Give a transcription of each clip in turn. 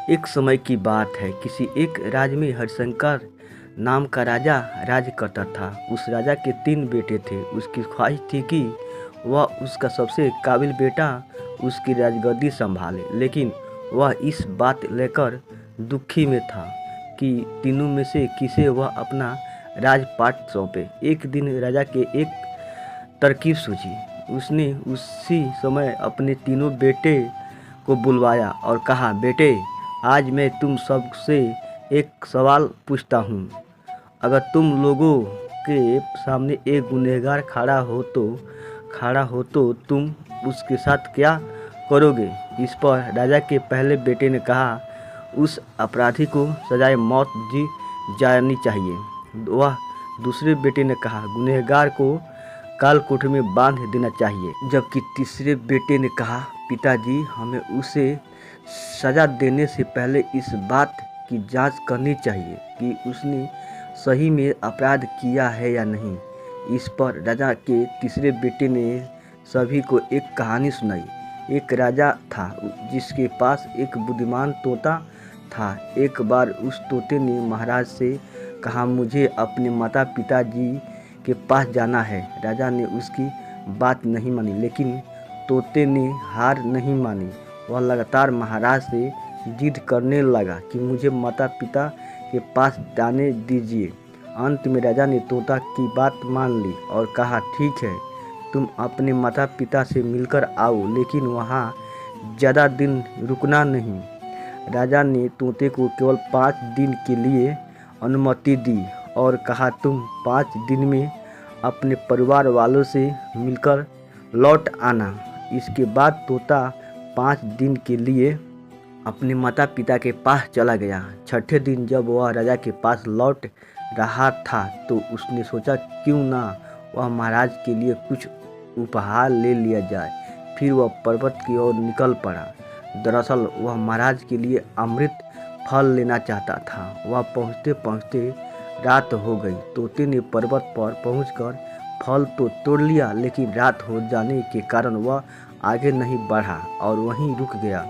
एक समय की बात है। किसी एक राज्य में हरिशंकर नाम का राजा राज करता था। उस राजा के 3 बेटे थे। उसकी ख्वाहिश थी कि वह उसका सबसे काबिल बेटा उसकी राजगद्दी संभाले, लेकिन वह इस बात लेकर दुखी में था कि तीनों में से किसे वह अपना राजपाट सौंपे। एक दिन राजा के एक तरकीब सूझी। उसने उसी समय अपने तीनों बेटे को बुलवाया और कहा, बेटे, आज मैं तुम सबसे एक सवाल पूछता हूँ। अगर तुम लोगों के सामने एक गुनहगार खड़ा हो तो तुम उसके साथ क्या करोगे? इस पर राजा के पहले बेटे ने कहा, उस अपराधी को सजाए मौत दी जानी चाहिए। वह दूसरे बेटे ने कहा, गुनहगार को काल कोठरी में बांध देना चाहिए। जबकि तीसरे बेटे ने कहा, पिताजी, हमें उसे सजा देने से पहले इस बात की जांच करनी चाहिए कि उसने सही में अपराध किया है या नहीं। इस पर राजा के तीसरे बेटे ने सभी को एक कहानी सुनाई। एक राजा था जिसके पास एक बुद्धिमान तोता था। एक बार उस तोते ने महाराज से कहा, मुझे अपने माता पिता जी के पास जाना है। राजा ने उसकी बात नहीं मानी, लेकिन तोते ने हार नहीं मानी। वह लगातार महाराज से जिद करने लगा कि मुझे माता पिता के पास जाने दीजिए। अंत में राजा ने तोता की बात मान ली और कहा, ठीक है, तुम अपने माता पिता से मिलकर आओ, लेकिन वहाँ ज़्यादा दिन रुकना नहीं। राजा ने तोते को केवल 5 दिन के लिए अनुमति दी और कहा, तुम 5 दिन में अपने परिवार वालों से मिलकर लौट आना। इसके बाद तोता 5 दिन के लिए अपने माता पिता के पास चला गया। छठे दिन जब वह राजा के पास लौट रहा था तो उसने सोचा, क्यों ना वह महाराज के लिए कुछ उपहार ले लिया जाए। फिर वह पर्वत की ओर निकल पड़ा। दरअसल वह महाराज के लिए अमृत फल लेना चाहता था। वह पहुँचते पहुँचते रात हो गई। तोते ने पर्वत पर पहुंचकर फल तो तोड़ लिया, लेकिन रात हो जाने के कारण वह आगे नहीं बढ़ा और वहीं रुक गया।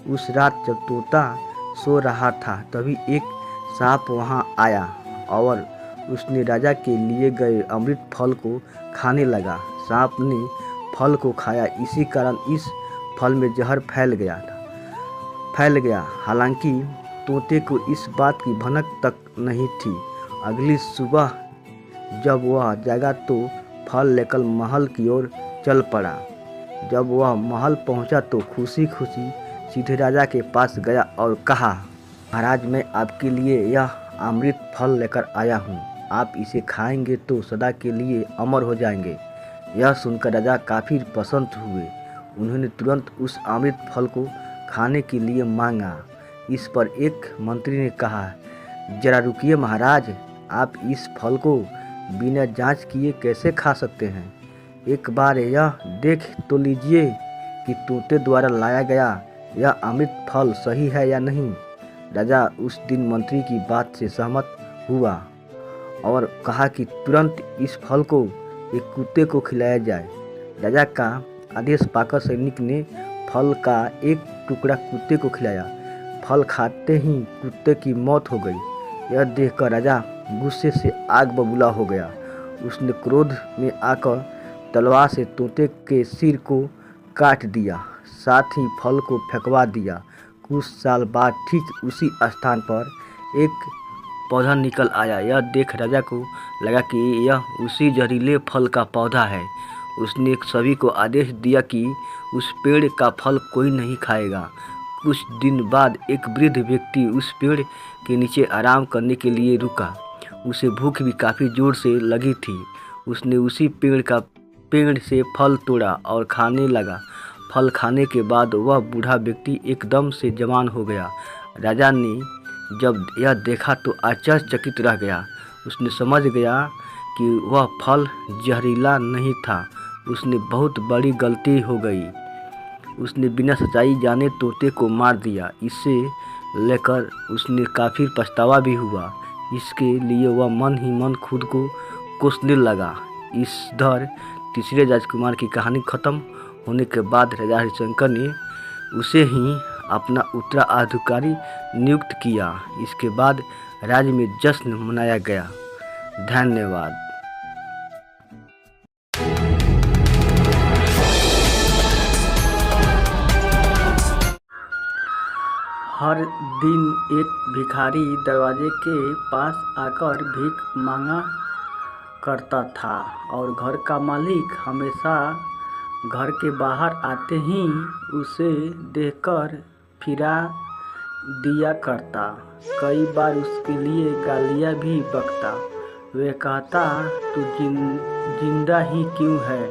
उस रात जब तोता सो रहा था तभी एक सांप वहां आया और उसने राजा के लिए गए अमृत फल को खाने लगा। सांप ने फल को खाया, इसी कारण इस फल में जहर फैल गया। हालांकि तोते को इस बात की भनक तक नहीं थी। अगली सुबह जब वह जागा तो फल लेकर महल की ओर चल पड़ा। जब वह महल पहुंचा तो खुशी खुशी सीधे राजा के पास गया और कहा, महाराज, मैं आपके लिए यह अमृत फल लेकर आया हूँ। आप इसे खाएंगे तो सदा के लिए अमर हो जाएंगे। यह सुनकर राजा काफ़ी प्रसन्न हुए। उन्होंने तुरंत उस अमृत फल को खाने के लिए मांगा। इस पर एक मंत्री ने कहा, जरा रुकिए महाराज, आप इस फल को बिना जांच किए कैसे खा सकते हैं? एक बार यह देख तो लीजिए कि तोते द्वारा लाया गया यह अमृत फल सही है या नहीं। राजा उस दिन मंत्री की बात से सहमत हुआ और कहा कि तुरंत इस फल को एक कुत्ते को खिलाया जाए। राजा का आदेश पाकर सैनिक ने फल का एक टुकड़ा कुत्ते को खिलाया। फल खाते ही कुत्ते की मौत हो गई। यह देखकर राजा गुस्से से आग बबूला हो गया। उसने क्रोध में आकर तलवार से तोते के सिर को काट दिया, साथ ही फल को फेंकवा दिया। कुछ साल बाद ठीक उसी स्थान पर एक पौधा निकल आया। यह देख राजा को लगा कि यह उसी जहरीले फल का पौधा है। उसने सभी को आदेश दिया कि उस पेड़ का फल कोई नहीं खाएगा। कुछ दिन बाद एक वृद्ध व्यक्ति उस पेड़ के नीचे आराम करने के लिए रुका। उसे भूख भी काफ़ी जोर से लगी थी। उसने उसी पेड़ से फल तोड़ा और खाने लगा। फल खाने के बाद वह बूढ़ा व्यक्ति एकदम से जवान हो गया। राजा ने जब यह देखा तो आश्चर्यचकित रह गया। उसने समझ गया कि वह फल जहरीला नहीं था। उसने बहुत बड़ी गलती हो गई। उसने बिना सच्चाई जाने तोते को मार दिया। इसे लेकर उसने काफ़ी पछतावा भी हुआ। इसके लिए वह मन ही मन खुद को कोसने लगा। इधर तीसरे राजकुमार की कहानी खत्म होने के बाद राजा हरिशंकर ने उसे ही अपना उत्तराधिकारी नियुक्त किया। इसके बाद राज्य में जश्न मनाया गया। धन्यवाद। हर दिन एक भिखारी दरवाजे के पास आकर भीख मांगा करता था और घर का मालिक हमेशा घर के बाहर आते ही उसे देखकर फिरा दिया करता। कई बार उसके लिए गालियाँ भी बकता। वह कहता, तू जिंदा ही क्यों है?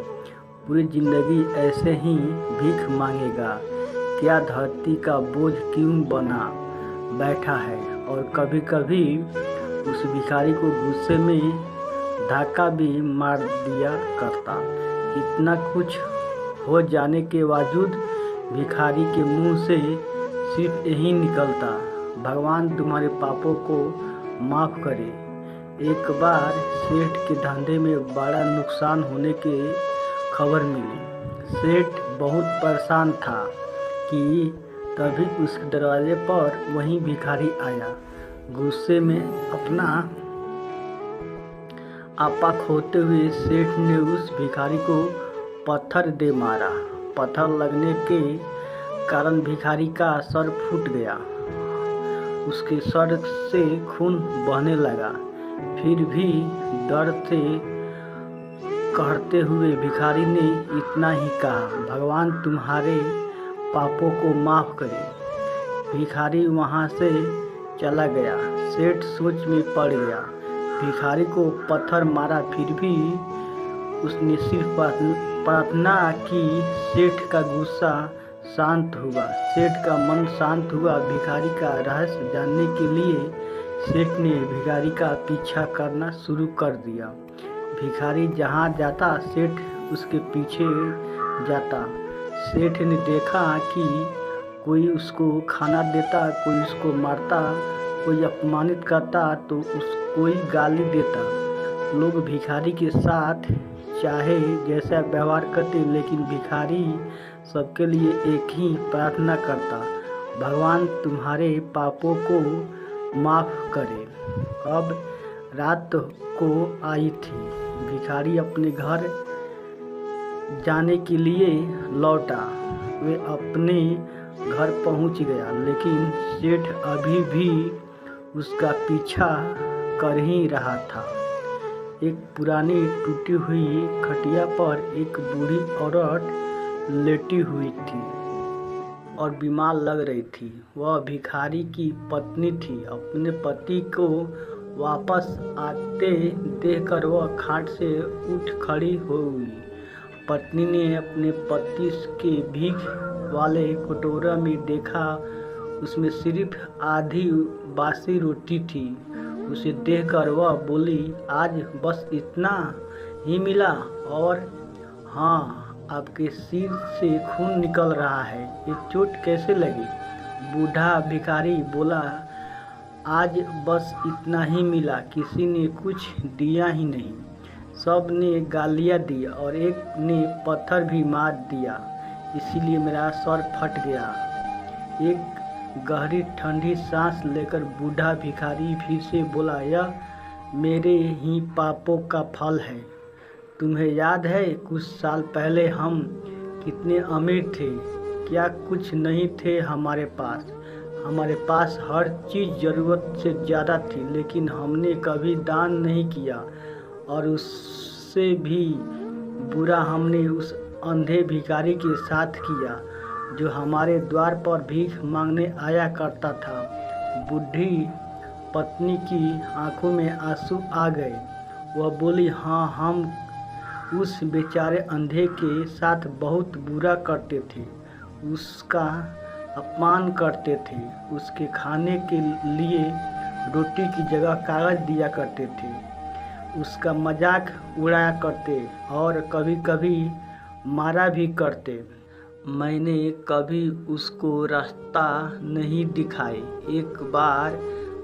पूरी जिंदगी ऐसे ही भीख मांगेगा? क्या धरती का बोझ क्यों बना बैठा है? और कभी कभी उस भिखारी को गुस्से में धक्का भी मार दिया करता। इतना कुछ हो जाने के बावजूद भिखारी के मुंह से सिर्फ यही निकलता, भगवान तुम्हारे पापों को माफ़ करे। एक बार सेठ के धंधे में बड़ा नुकसान होने की खबर मिली। सेठ बहुत परेशान था कि तभी उसके दरवाजे पर वही भिखारी आया। गुस्से में अपना आपा खोते हुए सेठ ने उस भिखारी को पत्थर दे मारा। पत्थर लगने के कारण भिखारी का सर फूट गया। उसके सर से खून बहने लगा। फिर भी दर्द से कहते हुए भिखारी ने इतना ही कहा, भगवान तुम्हारे पापों को माफ़ करे। भिखारी वहाँ से चला गया। सेठ सोच में पड़ गया। भिखारी को पत्थर मारा, फिर भी उसने सिर्फ प्रार्थना की। सेठ का गुस्सा शांत हुआ, सेठ का मन शांत हुआ। भिखारी का रहस्य जानने के लिए सेठ ने भिखारी का पीछा करना शुरू कर दिया। भिखारी जहाँ जाता सेठ उसके पीछे जाता। सेठ ने देखा कि कोई उसको खाना देता, कोई उसको मारता, कोई अपमानित करता तो कोई गाली देता। लोग भिखारी के साथ चाहे जैसा व्यवहार करते, लेकिन भिखारी सबके लिए एक ही प्रार्थना करता, भगवान तुम्हारे पापों को माफ़ करे। अब रात को आई थी। भिखारी अपने घर जाने के लिए लौटा। वे अपने घर पहुंच गया, लेकिन सेठ अभी भी उसका पीछा कर ही रहा था। एक पुरानी टूटी हुई खटिया पर एक बूढ़ी औरत लेटी हुई थी और बीमार लग रही थी। वह भिखारी की पत्नी थी। अपने पति को वापस आते देखकर वह खाट से उठ खड़ी हो गई। पत्नी ने अपने पति के भीख वाले कटोरा में देखा, उसमें सिर्फ आधी बासी रोटी थी। उसे देखकर वह बोली, आज बस इतना ही मिला? और हाँ, आपके सिर से खून निकल रहा है, ये चोट कैसे लगी? बूढ़ा भिखारी बोला, आज बस इतना ही मिला, किसी ने कुछ दिया ही नहीं। सब ने गालियाँ दी और एक ने पत्थर भी मार दिया, इसीलिए मेरा सर फट गया। एक गहरी ठंडी सांस लेकर बूढ़ा भिखारी फिर से बोला, यह मेरे ही पापों का फल है। तुम्हें याद है कुछ साल पहले हम कितने अमीर थे? क्या कुछ नहीं थे हमारे पास? हमारे पास हर चीज़ ज़रूरत से ज़्यादा थी, लेकिन हमने कभी दान नहीं किया। और उससे भी बुरा हमने उस अंधे भिखारी के साथ किया जो हमारे द्वार पर भीख मांगने आया करता था। बूढ़ी पत्नी की आंखों में आंसू आ गए। वह बोली, हाँ, हम उस बेचारे अंधे के साथ बहुत बुरा करते थे, उसका अपमान करते थे, उसके खाने के लिए रोटी की जगह कागज दिया करते थे, उसका मजाक उड़ाया करते और कभी कभी मारा भी करते। मैंने कभी उसको रास्ता नहीं दिखाई। एक बार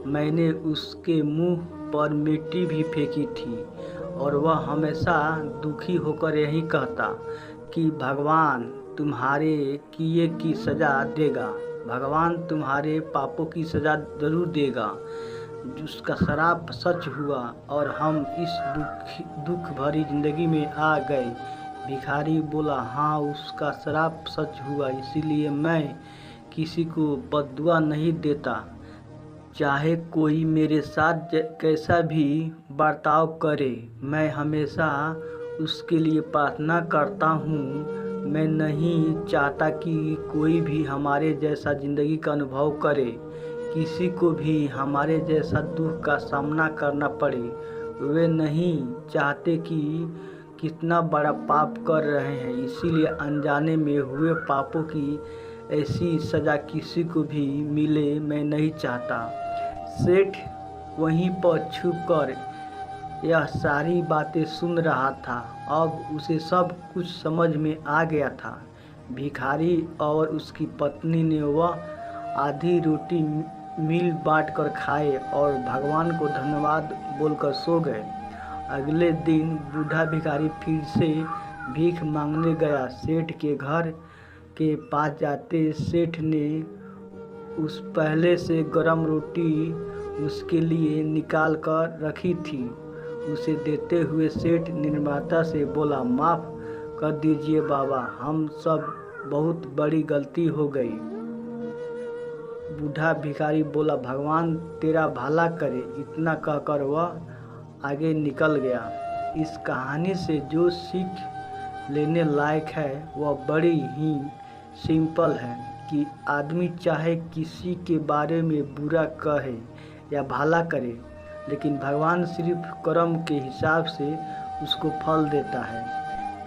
मैंने उसके मुंह पर मिट्टी भी फेंकी थी और वह हमेशा दुखी होकर यही कहता कि भगवान तुम्हारे किए की सज़ा देगा। भगवान तुम्हारे पापों की सज़ा ज़रूर देगा। उसका श्राप सच हुआ और हम इस दुख भरी ज़िंदगी में आ गए। भिखारी बोला, हाँ उसका श्राप सच हुआ, इसीलिए मैं किसी को बद्दुआ नहीं देता। चाहे कोई मेरे साथ कैसा भी बर्ताव करे, मैं हमेशा उसके लिए प्रार्थना करता हूँ। मैं नहीं चाहता कि कोई भी हमारे जैसा ज़िंदगी का अनुभव करे, किसी को भी हमारे जैसा दुख का सामना करना पड़े। वे नहीं चाहते कि कितना बड़ा पाप कर रहे हैं, इसीलिए अनजाने में हुए पापों की ऐसी सज़ा किसी को भी मिले मैं नहीं चाहता। सेठ वहीं पर छुपकर यह सारी बातें सुन रहा था। अब उसे सब कुछ समझ में आ गया था। भिखारी और उसकी पत्नी ने वह आधी रोटी मिल बांट कर खाए और भगवान को धन्यवाद बोलकर सो गए। अगले दिन बूढ़ा भिखारी फिर से भीख मांगने गया। सेठ के घर के पास जाते सेठ ने उस पहले से गरम रोटी उसके लिए निकाल कर रखी थी। उसे देते हुए सेठ निर्ममता से बोला, माफ़ कर दीजिए बाबा, हम सब बहुत बड़ी गलती हो गई। बूढ़ा भिखारी बोला, भगवान तेरा भला करे। इतना कहकर वह आगे निकल गया। इस कहानी से जो सीख लेने लायक है वह बड़ी ही सिंपल है कि आदमी चाहे किसी के बारे में बुरा कहे या भला करे, लेकिन भगवान सिर्फ कर्म के हिसाब से उसको फल देता है।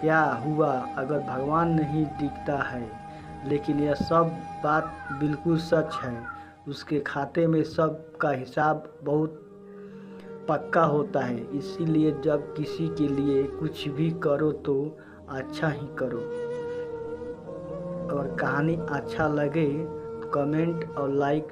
क्या हुआ अगर भगवान नहीं दिखता है, लेकिन यह सब बात बिल्कुल सच है। उसके खाते में सब का हिसाब बहुत पक्का होता है। इसीलिए जब किसी के लिए कुछ भी करो तो अच्छा ही करो। अगर कहानी अच्छा लगे तो कमेंट और लाइक